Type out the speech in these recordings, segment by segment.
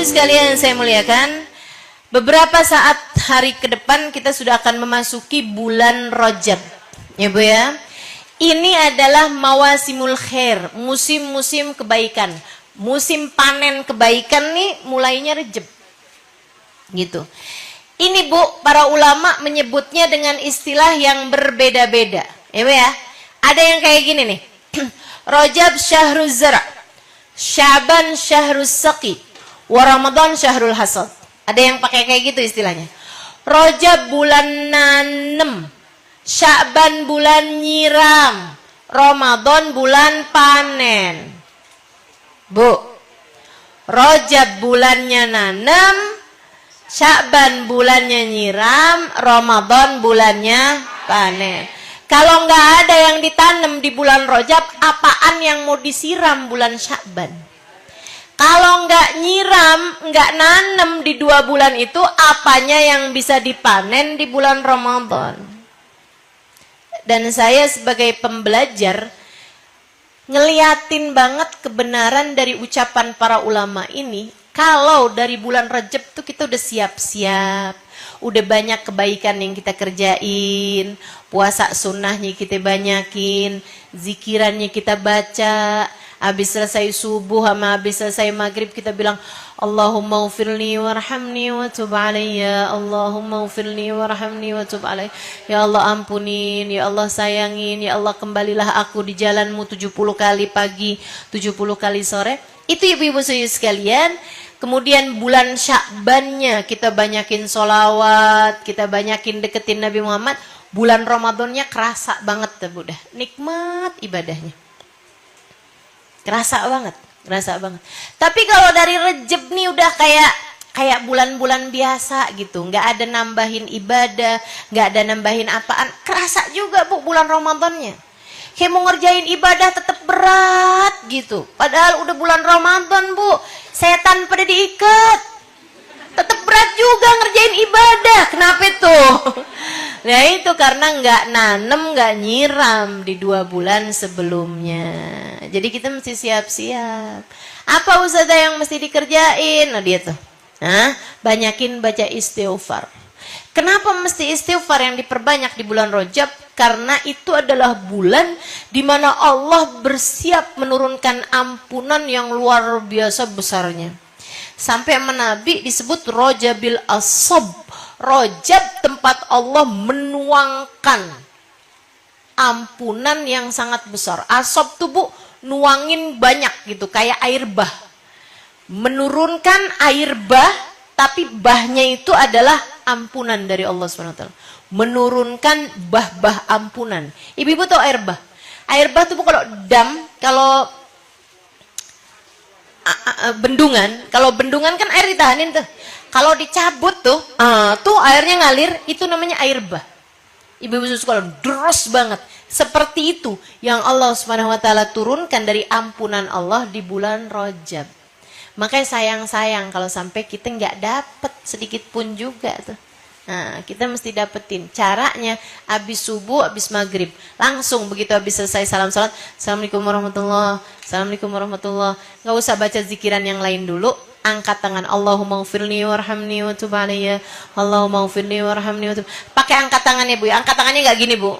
sekalian saya muliakan, beberapa saat hari ke depan kita sudah akan memasuki bulan Rajab. Ya Bu ya. Ini adalah mawasimul khair, musim-musim kebaikan. Musim panen kebaikan nih mulainya Rajab. Gitu. Ini Bu, para ulama menyebutnya dengan istilah yang berbeda-beda. Ya Bu ya. Ada yang kayak gini nih. Rajab syahruz zara', Syaban syahrus saqi, wa Ramadan syahrul hasad. Ada yang pakai kayak gitu istilahnya. Rajab bulan nanem, Syaban bulan nyiram, Ramadan bulan panen. Bu, Rajab bulannya nanem, Syaban bulannya nyiram, Ramadan bulannya panen. Kalau nggak ada yang ditanam di bulan Rajab, apaan yang mau disiram bulan Syaban? Kalau nggak nyiram, nggak nanem di 2 bulan itu, apanya yang bisa dipanen di bulan Ramadan? Dan saya sebagai pembelajar, ngeliatin banget kebenaran dari ucapan para ulama ini. Kalau dari bulan Rajab tuh kita udah siap-siap, udah banyak kebaikan yang kita kerjain, puasa sunnahnya kita banyakin, zikirannya kita baca, habis selesai subuh sama habis selesai maghrib kita bilang Allahumma ufirli warhamni wa tub alayya, Allahumma ufirli warhamni wa tub alayya. Ya Allah ampunin, ya Allah sayangin, ya Allah kembalilah aku di jalanmu 70 kali pagi, 70 kali sore. Itu ibu-ibu saudara sekalian. Kemudian bulan Sya'bannya kita banyakin sholawat, kita banyakin deketin Nabi Muhammad. Bulan Ramadannya kerasa banget tuh udah nikmat ibadahnya. Kerasa banget, kerasa banget. Tapi kalau dari Rajab nih udah kayak bulan-bulan biasa gitu, nggak ada nambahin ibadah, nggak ada nambahin apaan. Kerasa juga Bu bulan Ramadannya. Kayak mau ngerjain ibadah tetap berat gitu. Padahal udah bulan Ramadan Bu, setan pada diikat. Tetap berat juga ngerjain ibadah. Kenapa itu? Nah itu karena nggak nanem, nggak nyiram di 2 bulan sebelumnya. Jadi kita mesti siap-siap. Apa Ustazah yang mesti dikerjain? Nah dia tuh. Nah, banyakin baca istighfar. Kenapa mesti istighfar yang diperbanyak di bulan Rajab? Karena itu adalah bulan di mana Allah bersiap menurunkan ampunan yang luar biasa besarnya. Sampai Nabi disebut Rajabil Asab. Rajab tempat Allah menuangkan ampunan yang sangat besar. Asab tuh Bu, nuangin banyak gitu, kayak air bah. Menurunkan air bah, tapi bahnya itu adalah ampunan dari Allah SWT. Menurunkan bah-bah ampunan. Ibu-ibu tahu air bah? Air bah tuh Bu kalau dam, kalau bendungan, kalau bendungan kan air ditahanin tuh. Kalau dicabut tuh, tuh airnya ngalir, itu namanya air bah. Ibu-ibu susu kalau deras banget. Seperti itu yang Allah SWT turunkan dari ampunan Allah di bulan Rajab. Makanya sayang-sayang kalau sampai kita nggak dapet sedikit pun juga tuh. Nah, kita mesti dapetin. Caranya habis subuh, habis maghrib, langsung begitu habis selesai salam salat, Assalamualaikum warahmatullah, Assalamualaikum warahmatullah. Nggak usah baca zikiran yang lain dulu. Angkat tangan, Allahumma ufirli warhamni wa tub alayya, Allahumma ufirli warhamni wa tub. Pakai angkat tangannya Bu. Angkat tangannya nggak gini Bu.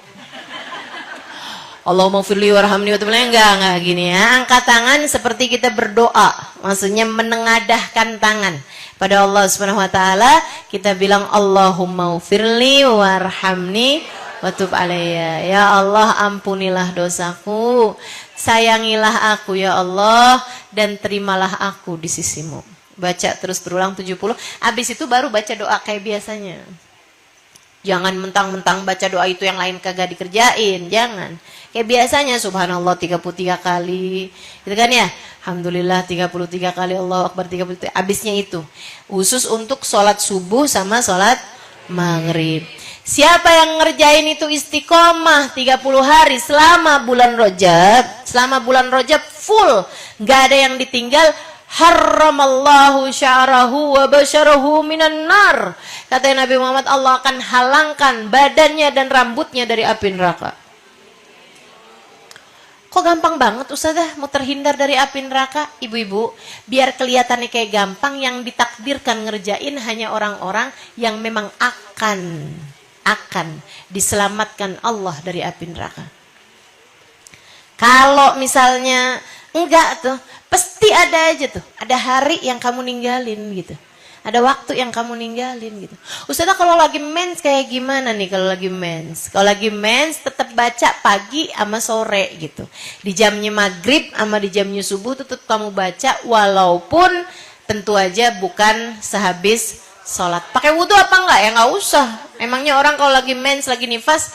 Allahumma ufirli warhamni wa tub alayya, enggak gini ya. Angkat tangan seperti kita berdoa. Maksudnya menengadahkan tangan pada Allah Subhanahu wa taala, kita bilang Allahumma ufirli warhamni wa tub alayya. Ya Allah, ampunilah dosaku, sayangilah aku ya Allah, dan terimalah aku di sisimu. Baca terus berulang 70. Habis itu baru baca doa kayak biasanya. Jangan mentang-mentang baca doa itu yang lain kagak dikerjain, jangan. Kayak biasanya subhanallah 33 kali. Gitu kan ya? Alhamdulillah 33 kali, Allahu Akbar 33. Habisnya itu. Khusus untuk sholat subuh sama sholat maghrib. Siapa yang ngerjain itu istiqomah 30 hari selama bulan Rajab, selama bulan Rajab full, nggak ada yang ditinggal. Haramallahu sya'rahu wa basyarahu minan nar. Kata Nabi Muhammad, Allah akan halangkan badannya dan rambutnya dari api neraka. Kok gampang banget Ustazah mau terhindar dari api neraka? Ibu-ibu, biar kelihatannya kayak gampang, yang ditakdirkan ngerjain hanya orang-orang yang memang akan diselamatkan Allah dari api neraka. Kalau misalnya enggak tuh, pasti ada aja tuh, ada hari yang kamu ninggalin gitu. Ada waktu yang kamu ninggalin gitu. Ustazah kalau lagi mens kayak gimana nih kalau lagi mens? Kalau lagi mens tetap baca pagi sama sore gitu. Di jamnya maghrib sama di jamnya subuh tetap kamu baca, walaupun tentu aja bukan sehabis sholat. Pakai wudhu apa enggak? Ya nggak usah. Emangnya orang kalau lagi mens, lagi nifas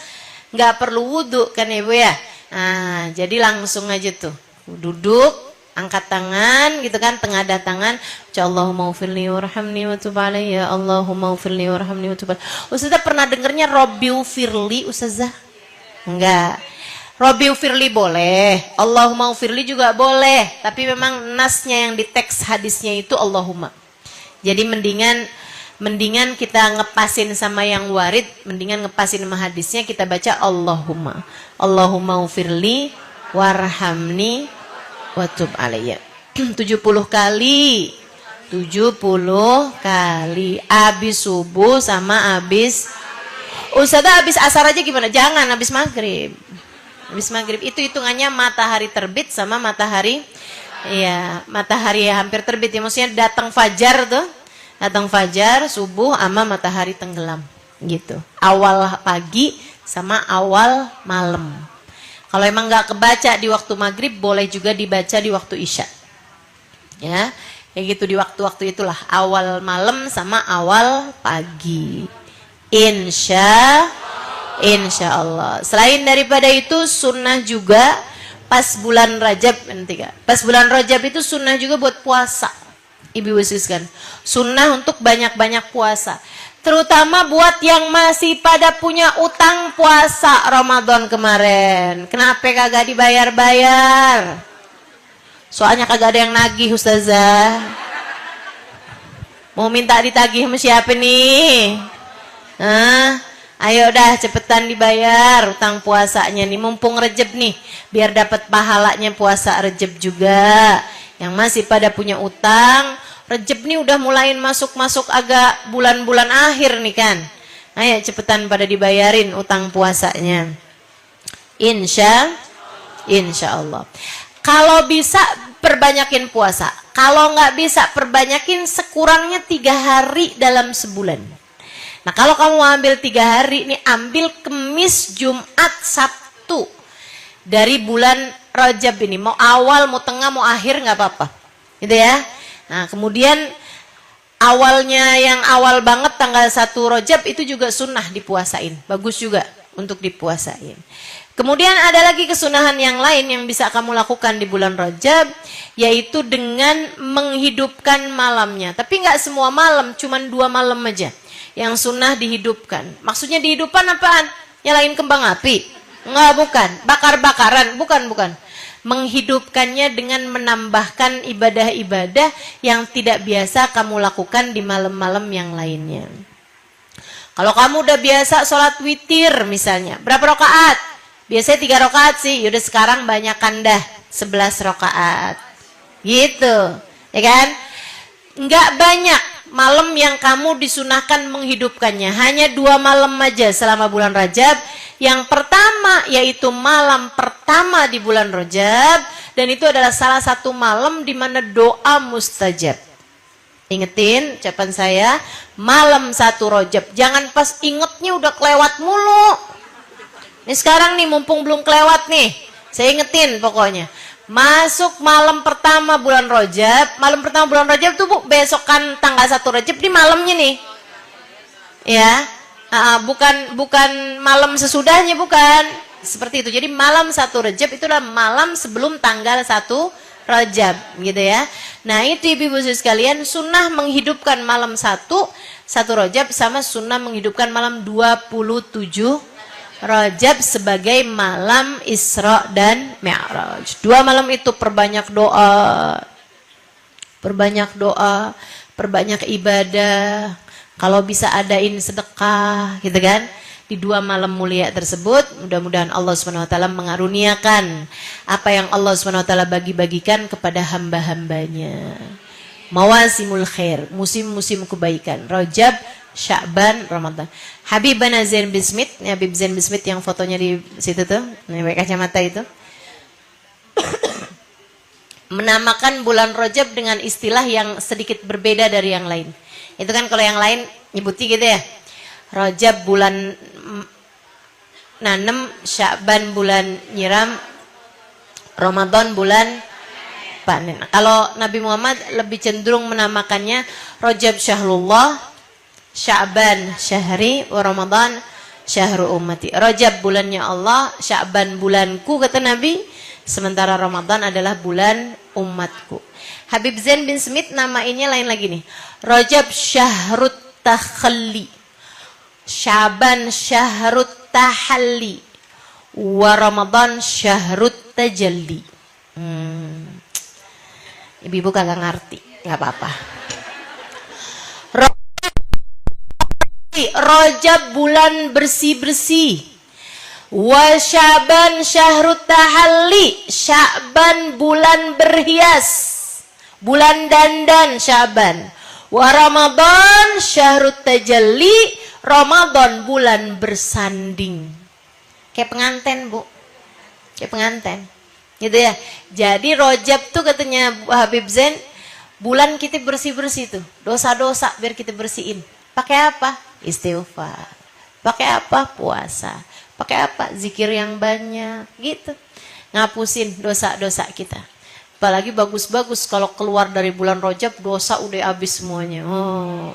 nggak perlu wudhu kan ya Bu ya? Nah, jadi langsung aja tuh duduk, angkat tangan gitu kan, tengadah tangan, Allahumma ufirli warhamni wa tub alayya, Allahumma ufirli warhamni wa tub alayya. Ustazah pernah dengernya Robbi ufirli Ustazah? Enggak. Robbi ufirli boleh, Allahumma ufirli juga boleh, tapi memang nasnya yang di teks hadisnya itu Allahumma. Jadi mendingan kita ngepasin sama yang warid, mendingan ngepasin sama hadisnya, kita baca Allahumma. Allahumma ufirli warhamni wa tub alayya. 70 kali. 70 kali. Abis subuh sama abis. Ustazah abis asar aja gimana? Jangan abis maghrib. Abis maghrib itu hitungannya matahari terbit sama matahari, iya, matahari hampir terbit ya, maksudnya datang fajar tuh. Datang fajar, subuh sama matahari tenggelam gitu. Awal pagi sama awal malam. Kalau emang nggak kebaca di waktu maghrib, boleh juga dibaca di waktu isya. Ya, kayak gitu di waktu-waktu itulah. Awal malam sama awal pagi. Insya Allah. Selain daripada itu, sunnah juga pas bulan Rajab nanti Kak. Pas bulan Rajab itu sunnah juga buat puasa. Ibu khususkan. Sunnah untuk banyak-banyak puasa. Terutama buat yang masih pada punya utang puasa Ramadan kemarin. Kenapa kagak dibayar-bayar? Soalnya kagak ada yang nagih Ustazah. Mau minta ditagih sama siapa nih? Ayo dah cepetan dibayar utang puasanya nih. Mumpung Rejab nih, biar dapat pahalanya puasa Rejab juga. Yang masih pada punya utang, Rejab nih udah mulai masuk-masuk agak bulan-bulan akhir nih kan. Ayo cepetan pada dibayarin utang puasanya. Insya Allah. Kalau bisa perbanyakin puasa. Kalau nggak bisa perbanyakin sekurangnya 3 hari dalam sebulan. Nah kalau kamu ambil 3 hari nih, ambil Kemis, Jumat, Sabtu dari bulan Rajab ini. Mau awal, mau tengah, mau akhir nggak apa-apa. Gitu ya. Nah kemudian awalnya yang awal banget tanggal 1 Rajab itu juga sunnah dipuasain. Bagus juga untuk dipuasain. Kemudian ada lagi kesunahan yang lain yang bisa kamu lakukan di bulan Rajab, yaitu dengan menghidupkan malamnya. Tapi nggak semua malam, cuman 2 malam aja yang sunnah dihidupkan. Maksudnya dihidupkan apaan? Nyalain kembang api? Enggak, bukan. Bakar-bakaran? Bukan. Menghidupkannya dengan menambahkan ibadah-ibadah yang tidak biasa kamu lakukan di malam-malam yang lainnya. Kalau kamu udah biasa sholat witir misalnya, berapa rakaat? Biasanya 3 rakaat sih, yaudah sekarang banyakan dah 11 rakaat. Gitu, ya kan? Enggak banyak malam yang kamu disunahkan menghidupkannya, hanya 2 malam aja selama bulan Rajab. Yang pertama yaitu malam pertama di bulan Rajab, dan itu adalah salah satu malam di mana doa mustajab. Ingetin ucapan saya, malam 1 Rajab. Jangan pas ingetnya udah kelewat mulu. Ini sekarang nih mumpung belum kelewat nih, saya ingetin pokoknya. Masuk malam pertama bulan Rajab. Malam pertama bulan Rajab tuh Bu, besokan tanggal 1 Rajab di malamnya nih. Ya. Bukan malam sesudahnya, bukan. Seperti itu. Jadi malam 1 Rajab itulah malam sebelum tanggal 1 Rajab, gitu ya. Nah, itu ibu-ibu sekalian, sunnah menghidupkan malam 1 Rajab sama sunnah menghidupkan malam 27 Rajab sebagai malam Isra dan Mi'raj. 2 malam itu perbanyak doa, perbanyak ibadah. Kalau bisa adain sedekah, gitu kan? di 2 malam mulia tersebut. Mudah-mudahan Allah SWT mengaruniakan apa yang Allah SWT bagi-bagikan kepada hamba-hambanya. Mawasimul khair, musim-musim kebaikan. Rajab, Sya'ban, Ramadan. Habib Zain bin Smith, Habib Zain bin Smith yang fotonya di situ tuh, pakai kacamata itu. Menamakan bulan Rajab dengan istilah yang sedikit berbeda dari yang lain. Itu kan kalau yang lain nyebuti gitu ya. Rajab bulan nanem, Sya'ban bulan nyiram, Ramadan bulan panen. Kalau Nabi Muhammad lebih cenderung menamakannya Rajab syahrullah, Sya'ban syahri, Ramadan syahru ummati. Rajab bulannya Allah, Sya'ban bulanku kata Nabi, sementara Ramadan adalah bulan umatku. Habib Zain bin Smith namainnya lain lagi nih. Rajab syahrut takhalli, Sya'ban syahrut tahalli, wa Ramadan syahrut tajalli. Ibu-ibu kagak ngerti, nggak apa-apa. Rajab bulan bersih-bersih. Wa Sya'ban syahrut tahalli, Sya'ban bulan berhias, bulan dandan Sya'ban. Wa Ramadan syahrut tajalli, Ramadan bulan bersanding. Kayak pengantin, Bu. Kayak pengantin. Gitu ya. Jadi Rajab tuh katanya Habib Zain, bulan kita bersih-bersih tuh. Dosa-dosa biar kita bersihin. Pakai apa? Istighfar. Pakai apa? Puasa. Pakai apa? Zikir yang banyak, gitu. Ngapusin dosa-dosa kita. Apalagi bagus-bagus kalau keluar dari bulan Rajab, dosa udah habis semuanya. Oh.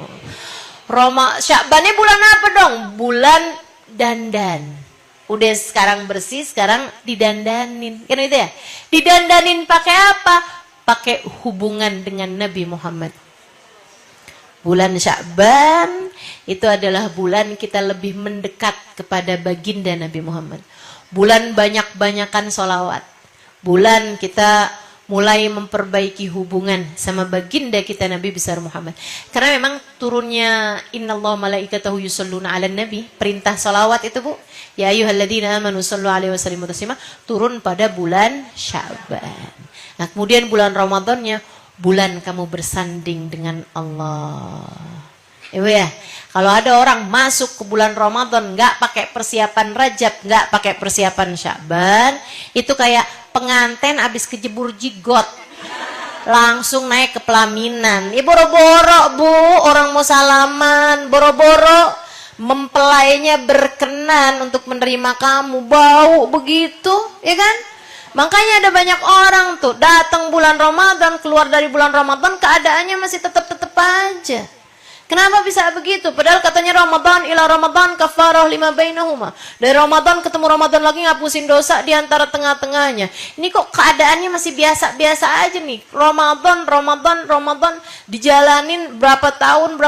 Sya'bannya bulan apa dong? Bulan dandan. Udah sekarang bersih, sekarang didandanin. Kan itu ya? Didandanin pakai apa? Pakai hubungan dengan Nabi Muhammad. Bulan Sya'ban itu adalah bulan kita lebih mendekat kepada baginda Nabi Muhammad. Bulan banyak-banyakan sholawat. Bulan kita mulai memperbaiki hubungan sama baginda kita Nabi besar Muhammad. Karena memang turunnya innallaha malaikatahu yusholluna 'alan nabi, perintah sholawat itu Bu, ya ayyuhalladzina amanu shollu 'alaihi wasallimu taslima, turun pada bulan Sya'ban. Nah, kemudian bulan Ramadannya bulan kamu bersanding dengan Allah. Ibu ya, kalau ada orang masuk ke bulan Ramadan nggak pakai persiapan Rajab, nggak pakai persiapan Sya'ban, itu kayak pengantin abis kejebur jigot, langsung naik ke pelaminan. Ya boro-boro Bu, orang mau salaman, boro-boro mempelainya berkenan untuk menerima kamu, bau begitu, ya kan? Makanya ada banyak orang tuh datang bulan Ramadan, keluar dari bulan Ramadan keadaannya masih tetap aja. Kenapa bisa begitu? Padahal katanya Ramadan ila Ramadan kafarah lima bainahuma. Dari Ramadan ketemu Ramadan lagi ngapusin dosa di antara tengah-tengahnya. Ini kok keadaannya masih biasa-biasa aja nih. Ramadan dijalanin berapa tahun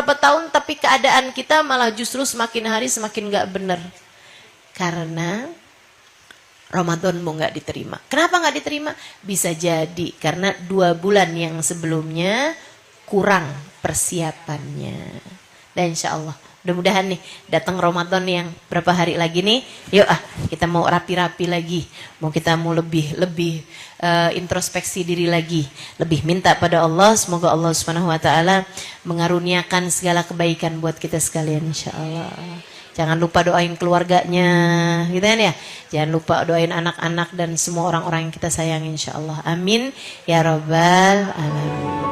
tapi keadaan kita malah justru semakin hari semakin nggak benar. Karena Ramadanmu nggak diterima. Kenapa nggak diterima? Bisa jadi karena 2 bulan yang sebelumnya kurang persiapannya. Dan insya Allah mudah-mudahan nih datang Ramadan yang berapa hari lagi nih, yuk kita mau rapi-rapi lagi, kita mau lebih introspeksi diri lagi, lebih minta pada Allah, semoga Allah Subhanahu Wa Taala mengaruniakan segala kebaikan buat kita sekalian insya Allah. Jangan lupa doain keluarganya, gitu kan ya. Jangan lupa doain anak-anak dan semua orang-orang yang kita sayang insya Allah. Amin ya rabbal alamin.